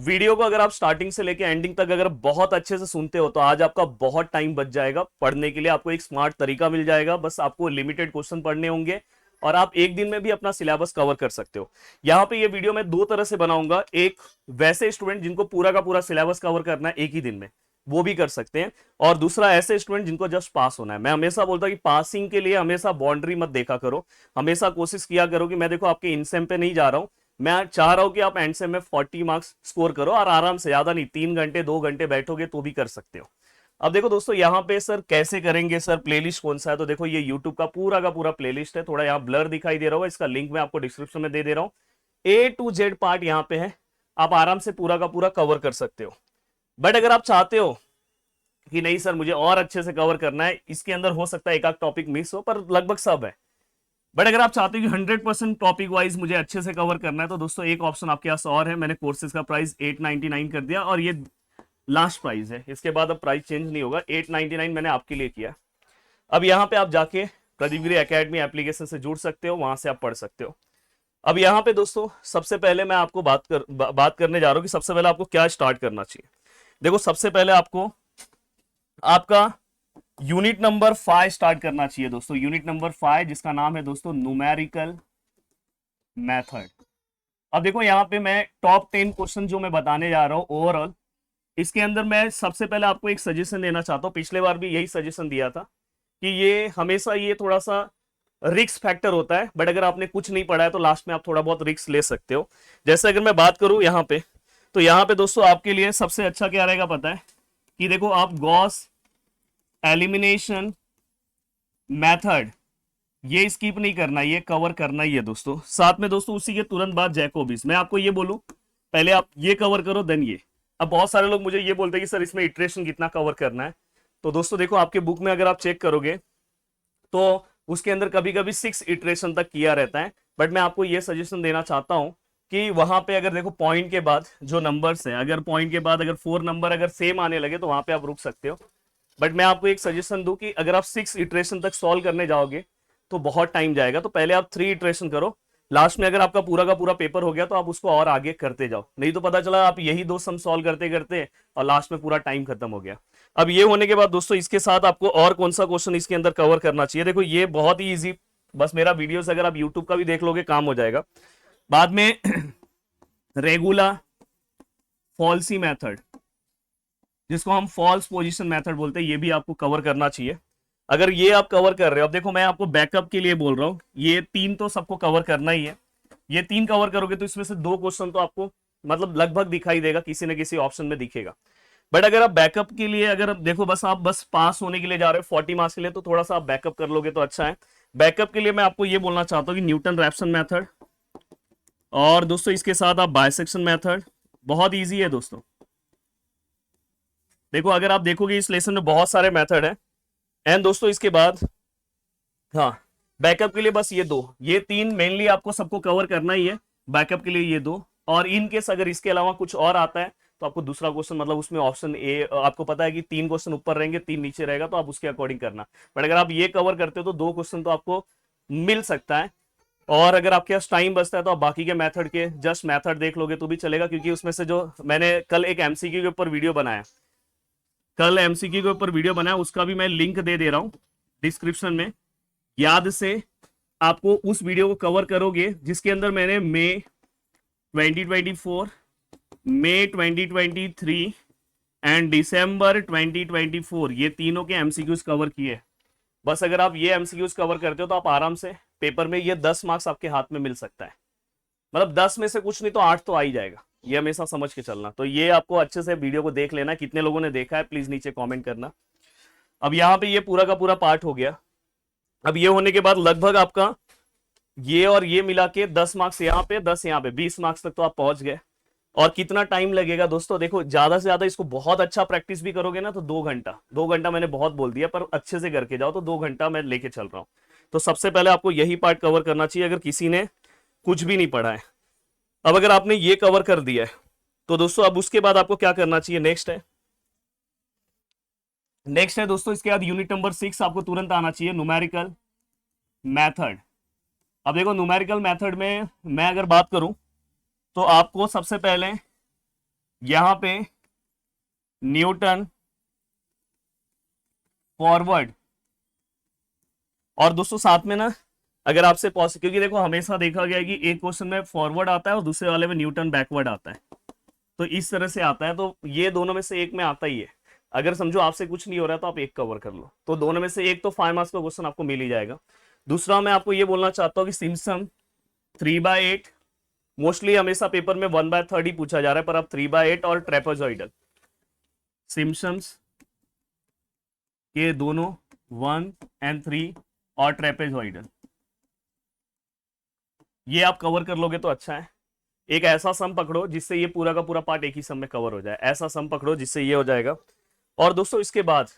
Video को अगर आप स्टार्टिंग से लेके एंडिंग तक अगर बहुत अच्छे से सुनते हो तो आज आपका बहुत टाइम बच जाएगा पढ़ने के लिए। आपको एक स्मार्ट तरीका मिल जाएगा, बस आपको लिमिटेड क्वेश्चन पढ़ने होंगे और आप एक दिन में भी अपना सिलेबस कवर कर सकते हो। यहाँ पे ये वीडियो मैं दो तरह से बनाऊंगा, एक वैसे स्टूडेंट जिनको पूरा का पूरा सिलेबस कवर करना है एक ही दिन में, वो भी कर सकते हैं, और दूसरा ऐसे स्टूडेंट जिनको जस्ट पास होना है। मैं हमेशा बोलता हूं कि पासिंग के लिए हमेशा बाउंड्री मत देखा करो, हमेशा कोशिश किया करो कि मैं देखो आपके इनसेम पे नहीं जा रहा हूं, मैं चाह रहा हूं कि आप एंडसेम में 40 मार्क्स स्कोर करो और आराम से, ज्यादा नहीं, 3 घंटे 2 घंटे बैठोगे तो भी कर सकते हो। अब देखो दोस्तों यहाँ पे सर कैसे करेंगे, सर प्लेलिस्ट कौन सा है, तो देखो ये यूट्यूब का पूरा प्लेलिस्ट है, थोड़ा यहाँ ब्लर दिखाई दे रहा होगा, इसका लिंक मैं आपको डिस्क्रिप्शन में दे दे रहा हूँ। A to Z पार्ट यहाँ पे है, आप आराम से पूरा का पूरा कवर कर सकते हो। बट अगर आप चाहते हो कि नहीं सर मुझे और अच्छे से कवर करना है, इसके अंदर हो सकता है एक आध टॉपिक मिस हो पर लगभग सब है, बट अगर आप चाहते हो कि 100% टॉपिक वाइज मुझे अच्छे से कवर करना है तो दोस्तों एक ऑप्शन आपके पास और है। मैंने कोर्सेज का प्राइस 899 कर दिया और ये लास्ट प्राइस है, इसके बाद अब प्राइस चेंज नहीं होगा, 899 मैंने आपके लिए किया। अब यहाँ पे आप जाके प्रदीप गिरी एकेडमी एप्लीकेशन से जुड़ सकते हो, वहां से आप पढ़ सकते हो। अब यहाँ पे दोस्तों सबसे पहले मैं आपको बात करने जा रहा हूँ कि सबसे पहले आपको क्या स्टार्ट करना चाहिए। देखो सबसे पहले आपको आपका यूनिट नंबर 5 स्टार्ट करना चाहिए दोस्तों, यूनिट नंबर 5 जिसका नाम है दोस्तों न्यूमेरिकल मेथड। अब देखो यहाँ पे मैं टॉप 10 क्वेश्चन जो मैं बताने जा रहा हूँ ओवरऑल, इसके अंदर मैं सबसे पहले आपको एक सजेशन देना चाहता हूँ, पिछले बार भी यही सजेशन दिया था कि ये हमेशा ये थोड़ा सा रिस्क फैक्टर होता है, बट अगर आपने कुछ नहीं पढ़ा है तो लास्ट में आप थोड़ा बहुत रिस्क ले सकते हो। जैसे अगर मैं बात करूं यहाँ पे, तो यहाँ पे दोस्तों आपके लिए सबसे अच्छा क्या रहेगा पता है कि देखो आप गॉस एलिमिनेशन मेथड ये स्किप नहीं करना, ये कवर करना ही है दोस्तों। साथ में दोस्तों उसी के तुरंत बाद जैकोबिस, मैं आपको ये बोलूं पहले आप ये कवर करो देन ये। अब बहुत सारे लोग मुझे ये बोलते हैं कि सर इसमें इटरेशन कितना कवर करना है, तो दोस्तों देखो आपके बुक में अगर आप चेक करोगे तो उसके अंदर कभी कभी 6 इटरेशन तक किया रहता है, बट मैं आपको ये सजेशन देना चाहता हूं कि वहां पे अगर देखो पॉइंट के बाद जो नंबर्स है, अगर पॉइंट के बाद अगर 4 नंबर अगर सेम आने लगे तो वहां पे आप रुक सकते हो। बट मैं आपको एक सजेशन दूं कि अगर आप 6 इटरेशन तक सॉल्व करने जाओगे तो बहुत टाइम जाएगा, तो पहले आप 3 इटरेशन करो, लास्ट में अगर आपका पूरा का पूरा पेपर हो गया तो आप उसको और आगे करते जाओ, नहीं तो पता चला आप यही दो सम सॉल्व करते करते और लास्ट में पूरा टाइम खत्म हो गया। अब ये होने के बाद दोस्तों इसके साथ आपको और कौन सा क्वेश्चन इसके अंदर कवर करना चाहिए, देखो ये बहुत ही इजी, बस मेरा वीडियो से अगर आप यूट्यूब का भी देख लोगे काम हो जाएगा। बाद में रेगुला फॉल्सी मेथड जिसको हम फॉल्स पोजीशन मेथड बोलते हैं, ये भी आपको कवर करना चाहिए। अगर ये आप कवर कर रहे हो, अब देखो मैं आपको बैकअप के लिए बोल रहा हूं, ये 3 तो सबको कवर करना ही है, ये 3 कवर करोगे तो इसमें से 2 क्वेश्चन तो आपको मतलब लगभग दिखाई देगा, किसी न किसी ऑप्शन में दिखेगा। बट अगर आप बैकअप के लिए, अगर देखो बस आप बस पास होने के लिए जा रहे हो 40 मार्क्स के लिए, तो थोड़ा सा आप बैकअप कर लोगे तो अच्छा है। बैकअप के लिए मैं आपको ये बोलना चाहता हूँ कि न्यूटन रैप्सन मेथड और दोस्तों इसके साथ आप बाइसेक्शन मेथड, बहुत ईजी है दोस्तों। देखो अगर आप देखोगे इस लेसन में बहुत सारे मेथड है, एंड दोस्तों इसके बाद हाँ बैकअप के लिए बस ये 3 मेनली आपको सबको कवर करना ही है, बैकअप के लिए ये 2, और इन केस अगर इसके अलावा कुछ और आता है तो आपको दूसरा क्वेश्चन, मतलब उसमें ऑप्शन ए आपको पता है कि 3 क्वेश्चन ऊपर रहेंगे 3 नीचे रहेगा, तो आप उसके अकॉर्डिंग करना। बट अगर आप ये कवर करते हो तो 2 क्वेश्चन तो आपको मिल सकता है, और अगर आपके पास टाइम बचता है तो आप बाकी के मेथड के जस्ट मेथड देख लोगे तो भी चलेगा, क्योंकि उसमें से जो मैंने कल एक एमसीक्यू के ऊपर वीडियो बनाया, उसका भी मैं लिंक दे दे रहा हूं डिस्क्रिप्शन में, याद से आपको उस वीडियो को कवर करोगे जिसके अंदर मैंने मई 2024, मई 2023 एंड दिसंबर 2024 ये तीनों के एमसीक्यूज कवर किए। बस अगर आप ये एमसीक्यूज कवर करते हो तो आप आराम से पेपर में ये 10 मार्क्स आपके हाथ में मिल सकता है, मतलब 10 में से कुछ नहीं तो 8 तो आ ही जाएगा, ये हमेशा समझ के चलना। तो ये आपको अच्छे से वीडियो को देख लेना, कितने लोगों ने देखा है प्लीज नीचे कमेंट करना। अब यहाँ पे ये पूरा का पूरा पार्ट हो गया। अब ये होने के बाद लगभग आपका ये और ये मिला के 10 मार्क्स यहाँ पे, 10 यहाँ पे, 20 मार्क्स तक तो आप पहुंच गए। और कितना टाइम लगेगा दोस्तों, देखो ज्यादा से ज्यादा इसको बहुत अच्छा प्रैक्टिस भी करोगे ना तो 2 घंटा, 2 घंटा मैंने बहुत बोल दिया पर अच्छे से करके जाओ तो 2 घंटा मैं लेके चल रहा हूँ। तो सबसे पहले आपको यही पार्ट कवर करना चाहिए अगर किसी ने कुछ भी नहीं पढ़ा है। अब अगर आपने ये कवर कर दिया है तो दोस्तों अब उसके बाद आपको क्या करना चाहिए, नेक्स्ट है दोस्तों इसके बाद यूनिट नंबर 6 आपको तुरंत आना चाहिए, न्यूमेरिकल मेथड। अब देखो न्यूमेरिकल मेथड में मैं अगर बात करूं तो आपको सबसे पहले यहां पे न्यूटन फॉरवर्ड, और दोस्तों साथ में ना अगर आपसे क्योंकि देखो हमेशा देखा गया है कि एक क्वेश्चन में फॉरवर्ड आता है और दूसरे वाले में न्यूटन बैकवर्ड आता है, तो इस तरह से आता है, तो ये दोनों में से एक में आता ही है। अगर समझो आपसे कुछ नहीं हो रहा है तो आप एक कवर कर लो, तो दोनों में से एक तो 5 मार्क्स का क्वेश्चन आपको मिल ही जाएगा। दूसरा मैं आपको ये बोलना चाहता हूँ कि सिम्पसन 3/8 मोस्टली हमेशा पेपर में 1/3 ही पूछा जा रहा है, पर अब 3/8 और ट्रेपेजॉइडल सिम्पसन्स के दोनों 1 और 3 और ट्रेपेजॉइडल ये आप कवर कर लोगे तो अच्छा है। एक ऐसा सम पकड़ो जिससे ये पूरा का पूरा पार्ट एक ही सम में कवर हो जाए, ऐसा सम पकड़ो जिससे ये हो जाएगा। और दोस्तों इसके बाद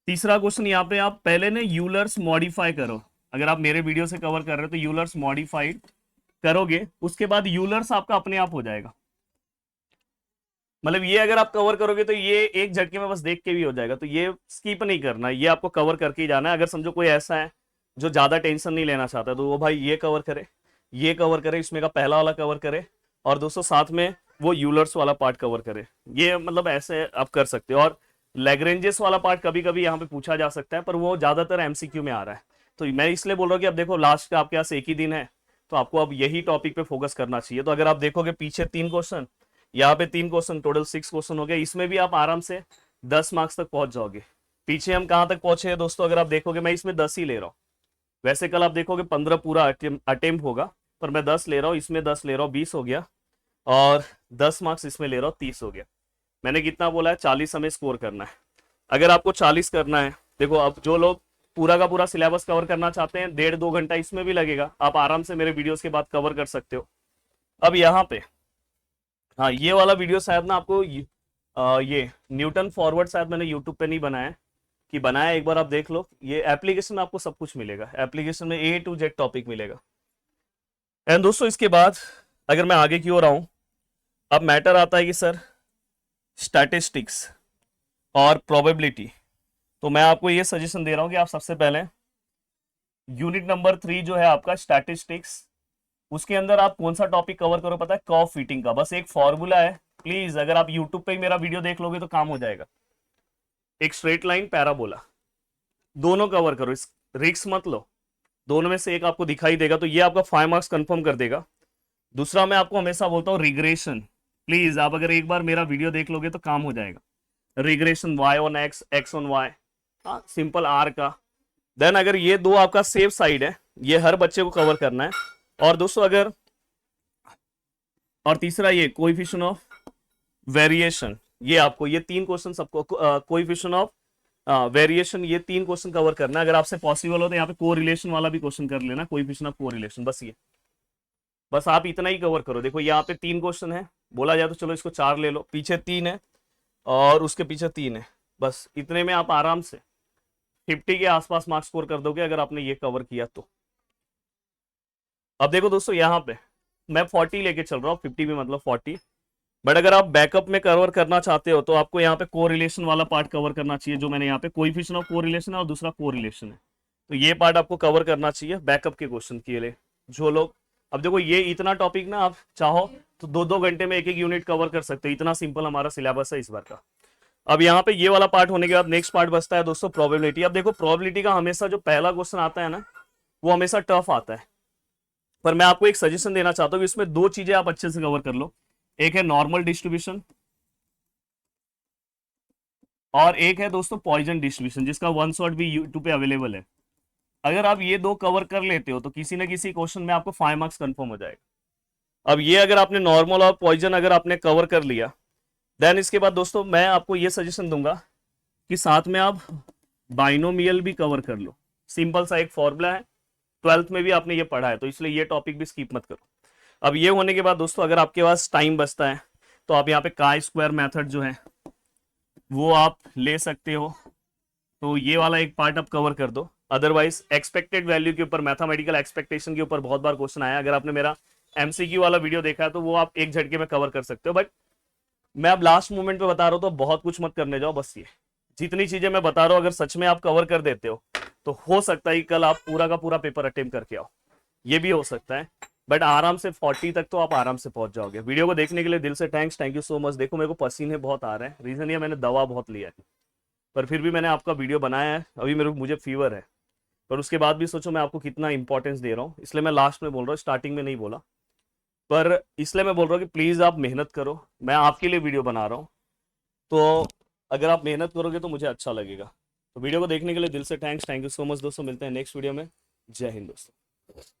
तीसरा क्वेश्चन यहाँ पे आप पहले ने यूलर्स मॉडिफाई करो। अगर आप मेरे वीडियो से कवर कर रहे हो तो यूलर्स मॉडिफाइड करोगे, उसके बाद यूलर्स आपका अपने आप हो जाएगा। मतलब ये अगर आप कवर करोगे तो ये एक झटके में बस देख के भी हो जाएगा, तो ये स्किप नहीं करना, ये आपको कवर करके ही जाना है। अगर समझो कोई ऐसा है जो ज्यादा टेंशन नहीं लेना चाहता तो वो भाई ये कवर करे, ये कवर करे, इसमें का पहला वाला कवर करे, और दोस्तों साथ में वो यूलर्स वाला पार्ट कवर करे। ये मतलब ऐसे आप कर सकते हो। और लैग्रेंजेस वाला पार्ट कभी कभी यहाँ पे पूछा जा सकता है, पर वो ज्यादातर एमसीक्यू में आ रहा है, तो मैं इसलिए बोल रहा हूँ कि अब देखो लास्ट का आपके पास एक ही दिन है, तो आपको अब यही टॉपिक पे फोकस करना चाहिए। तो अगर आप देखोगे पीछे 3 क्वेश्चन, यहाँ पे 3 क्वेश्चन, टोटल 6 क्वेश्चन हो गए, इसमें भी आप आराम से 10 मार्क्स तक पहुंच जाओगे। पीछे हम कहाँ तक पहुंचे हैं दोस्तों, अगर आप देखोगे मैं इसमें 10 ही ले रहा हूँ। वैसे कल आप देखोगे 15 पूरा अटेम्प्ट होगा, पर मैं 10 ले रहा हूँ, इसमें 10 ले रहा हूँ, 20 हो गया, और 10 मार्क्स इसमें ले रहा हूँ, 30 हो गया। मैंने कितना बोला है, 40 हमें स्कोर करना है। अगर आपको 40 करना है, देखो अब जो लोग पूरा का पूरा सिलेबस कवर करना चाहते हैं 1.5-2 घंटा इसमें भी लगेगा, आप आराम से मेरे वीडियोस के बाद कवर कर सकते हो। अब यहाँ पे हाँ, ये वाला वीडियो शायद ना आपको ये न्यूटन फॉरवर्ड शायद मैंने यूट्यूब पे नहीं बनाया कि बनाया, एक बार आप देख लो। ये एप्लीकेशन में आपको सब कुछ मिलेगा, एप्लीकेशन में A to Z टॉपिक मिलेगा। एंड दोस्तों इसके बाद अगर मैं आगे की ओर आऊं, अब मैटर आता है कि सर स्टैटिस्टिक्स और प्रोबेबिलिटी, तो मैं आपको ये सजेशन दे रहा हूं कि आप सबसे पहले यूनिट नंबर 3 जो है आपका स्टैटिस्टिक्स, उसके अंदर आप कौन सा टॉपिक कवर करो पता है, कर्व फिटिंग का। बस एक फॉर्मूला है, प्लीज अगर आप यूट्यूब पे ही मेरा वीडियो देख लोगे तो काम हो जाएगा। एक स्ट्रेट लाइन पैराबोला, दोनों कवर करो, इस रिक्स मत लो, दोनों में से एक आपको दिखाई देगा तो ये आपका 5 मार्क्स कंफर्म कर देगा। दूसरा मैं आपको हमेशा बोलता हूँ रिग्रेशन, प्लीज आप अगर एक बार मेरा वीडियो देख लोगे तो काम हो जाएगा। Regression y on x, x on y, हाँ सिंपल r का। देन अगर ये दो आपका सेफ साइड है, ये हर बच्चे को कवर करना है। और दोस्तों अगर और तीसरा ये कोएफिशिएंट ऑफ वेरिएशन, ये आपको ये 3 क्वेश्चन सबको कोएफिशिएंट ऑफ वेरिएशन, ये 3 क्वेश्चन कवर करना है। अगर आपसे पॉसिबल हो तो यहाँ पे कोरिलेशन वाला भी क्वेश्चन कर लेना, कोएफिशिएंट ऑफ कोरिलेशन। बस ये, बस आप इतना ही कवर करो। देखो यहाँ पे 3 क्वेश्चन है, बोला जाए तो चलो इसको 4 ले लो, पीछे 3 है और उसके पीछे 3 है, बस इतने में आप आराम से 50 के आसपास मार्क्स स्कोर कर दोगे अगर आपने ये कवर किया तो। अब देखो दोस्तों यहाँ पे मैं 40 लेके चल रहा हूँ, 50 में मतलब 40, बट अगर आप बैकअप में कवर करना चाहते हो तो आपको यहाँ पे कोरिलेशन वाला पार्ट कवर करना चाहिए, जो मैंने यहाँ पे कोएफिशिएंट ऑफ कोरिलेशन है और दूसरा कोरिलेशन है, तो ये पार्ट आपको कवर करना चाहिए बैकअप के क्वेश्चन के लिए। जो लोग, अब देखो ये इतना टॉपिक ना आप चाहो तो 2-2 घंटे में एक यूनिट कवर कर सकते हो, इतना सिंपल हमारा सिलेबस है इस बार का। अब यहाँ पे ये वाला पार्ट होने के बाद नेक्स्ट पार्ट बचता है दोस्तों प्रोबेबिलिटी। अब देखो प्रोबेबिलिटी का हमेशा जो पहला क्वेश्चन आता है ना, वो हमेशा टफ आता है, पर मैं आपको एक सजेशन देना चाहता हूँ कि इसमें 2 चीजें आप अच्छे से कवर कर लो। एक है नॉर्मल डिस्ट्रीब्यूशन और एक है दोस्तों पॉइजन डिस्ट्रीब्यूशन, जिसका 1 शॉट भी यूट्यूब पे अवेलेबल है। अगर आप ये 2 कवर कर लेते हो तो किसी ना किसी क्वेश्चन में आपको 5 मार्क्स कंफर्म हो जाएगा। अब ये अगर आपने नॉर्मल और पॉइजन अगर आपने कवर कर लिया, देन इसके बाद दोस्तों मैं आपको ये सजेशन दूंगा कि साथ में आप बाइनोमियल भी कवर कर लो। सिंपल सा एक फॉर्मूला है, 12th में भी आपने ये पढ़ा है, तो इसलिए ये टॉपिक भी स्किप मत करो। अब ये होने के बाद दोस्तों अगर आपके पास टाइम बचता है तो आप यहाँ पे काई स्क्वायर मेथड जो है वो आप ले सकते हो, तो ये वाला एक पार्ट आप कवर कर दो। अदरवाइज एक्सपेक्टेड वैल्यू के ऊपर, मैथमेटिकल एक्सपेक्टेशन के ऊपर बहुत बार क्वेश्चन आया, अगर आपने मेरा एमसीक्यू वाला वीडियो देखा है तो वो आप एक झटके में कवर कर सकते हो। बट मैं अब लास्ट मोमेंट पे बता रहा हूँ तो बहुत कुछ मत करने जाओ, बस ये जितनी चीजें मैं बता रहा हूँ अगर सच में आप कवर कर देते हो तो हो सकता है कल आप पूरा का पूरा पेपर अटेम्प्ट करके आओ, ये भी हो सकता है। बट आराम से 40 तक तो आप आराम से पहुंच जाओगे। वीडियो को देखने के लिए दिल से thanks, thank you so much. देखो मेरे को पसीने बहुत आ रहे हैं, रीजन ये मैंने दवा बहुत लिया है, पर फिर भी मैंने आपका वीडियो बनाया है। अभी मुझे फीवर है, पर उसके बाद भी सोचो मैं आपको कितना इंपॉर्टेंस दे रहा हूँ, इसलिए मैं लास्ट में बोल रहा हूँ, स्टार्टिंग में नहीं बोला। पर इसलिए मैं बोल रहा हूँ कि प्लीज़ आप मेहनत करो, मैं आपके लिए वीडियो बना रहा हूँ, तो अगर आप मेहनत करोगे तो मुझे अच्छा लगेगा। तो वीडियो को देखने के लिए दिल से thanks, thank you so much दोस्तों। मिलते हैं नेक्स्ट वीडियो में। जय हिंद दोस्तों।